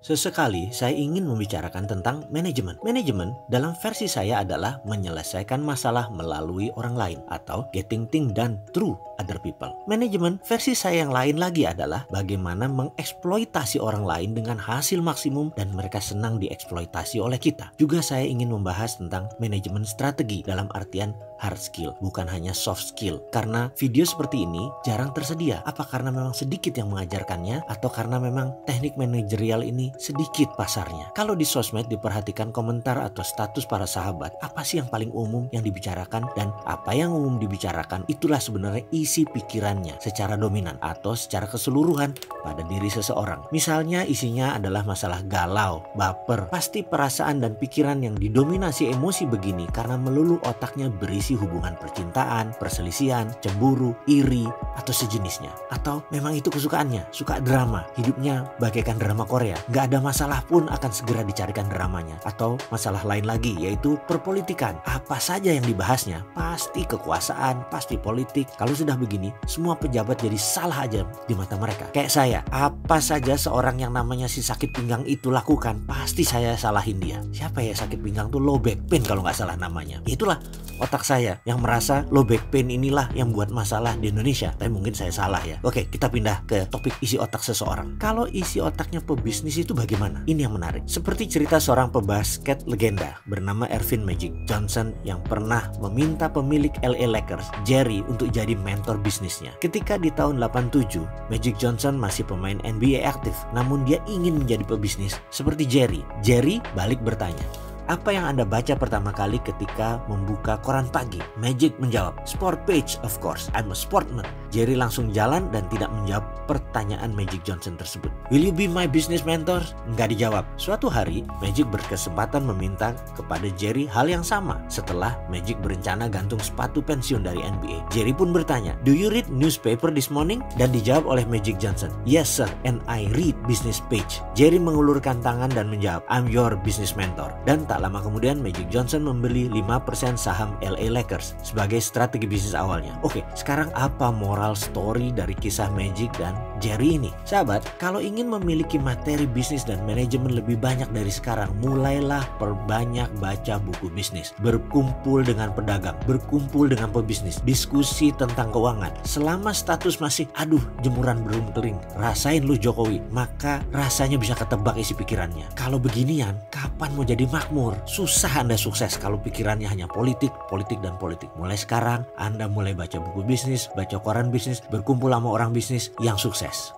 Sesekali saya ingin membicarakan tentang manajemen. Manajemen dalam versi saya adalah menyelesaikan masalah melalui orang lain atau getting things done through other people. Manajemen versi saya yang lain lagi adalah bagaimana mengeksploitasi orang lain dengan hasil maksimum dan mereka senang dieksploitasi oleh kita. Juga saya ingin membahas tentang manajemen strategi dalam artian hard skill, bukan hanya soft skill. Karena video seperti ini jarang tersedia. Apa karena memang sedikit yang mengajarkannya atau karena memang teknik manajerial ini sedikit pasarnya? Kalau di sosmed diperhatikan komentar atau status para sahabat, apa sih yang paling umum yang dibicarakan, dan apa yang umum dibicarakan itulah sebenarnya isi pikirannya secara dominan atau secara keseluruhan pada diri seseorang. Misalnya isinya adalah masalah galau, baper, pasti perasaan dan pikiran yang didominasi emosi begini karena melulu otaknya berisi hubungan percintaan, perselisihan, cemburu, iri, atau sejenisnya. Atau memang itu kesukaannya, suka drama, hidupnya bagaikan drama Korea, gak ada masalah pun akan segera dicarikan dramanya. Atau masalah lain lagi, yaitu perpolitikan. Apa saja yang dibahasnya pasti kekuasaan, pasti politik. Kalau sudah begini, semua pejabat jadi salah aja di mata mereka. Kayak saya, apa saja seorang yang namanya si sakit pinggang itu lakukan, pasti saya salahin dia. Siapa ya sakit pinggang tuh? Low back pain kalau nggak salah namanya. Itulah otak saya yang merasa low back pain inilah yang buat masalah di Indonesia. Tapi mungkin saya salah ya. Oke, kita pindah ke topik isi otak seseorang. Kalau isi otaknya pebisnis itu bagaimana? Ini yang menarik. Seperti cerita seorang pebasket legenda bernama Earvin Magic Johnson yang pernah meminta pemilik LA Lakers, Jerry, untuk jadi mentor bisnisnya. Ketika di tahun 87, Magic Johnson masih pemain NBA aktif, namun dia ingin menjadi pebisnis seperti Jerry. Jerry balik bertanya, "Apa yang Anda baca pertama kali ketika membuka koran pagi?" Magic menjawab, "Sport page, of course. I'm a sportsman." Jerry langsung jalan dan tidak menjawab pertanyaan Magic Johnson tersebut. "Will you be my business mentor?" Nggak dijawab. Suatu hari, Magic berkesempatan meminta kepada Jerry hal yang sama setelah Magic berencana gantung sepatu pensiun dari NBA. Jerry pun bertanya, "Do you read newspaper this morning?" Dan dijawab oleh Magic Johnson, "Yes sir, and I read business page." Jerry mengulurkan tangan dan menjawab, "I'm your business mentor." Dan tak lama kemudian Magic Johnson membeli 5% saham LA Lakers sebagai strategi bisnis awalnya. Oke, sekarang apa moral story dari kisah Magic dan Jerry ini? Sahabat, kalau ingin memiliki materi bisnis dan manajemen lebih banyak dari sekarang, mulailah perbanyak baca buku bisnis. Berkumpul dengan pedagang, berkumpul dengan pebisnis, diskusi tentang keuangan. Selama status masih, aduh jemuran belum kering, rasain lu Jokowi, maka rasanya bisa ketebak isi pikirannya. Kalau beginian, kapan mau jadi makmur? Susah Anda sukses kalau pikirannya hanya politik, politik, dan politik. Mulai sekarang Anda mulai baca buku bisnis, baca koran bisnis, berkumpul sama orang bisnis yang sukses.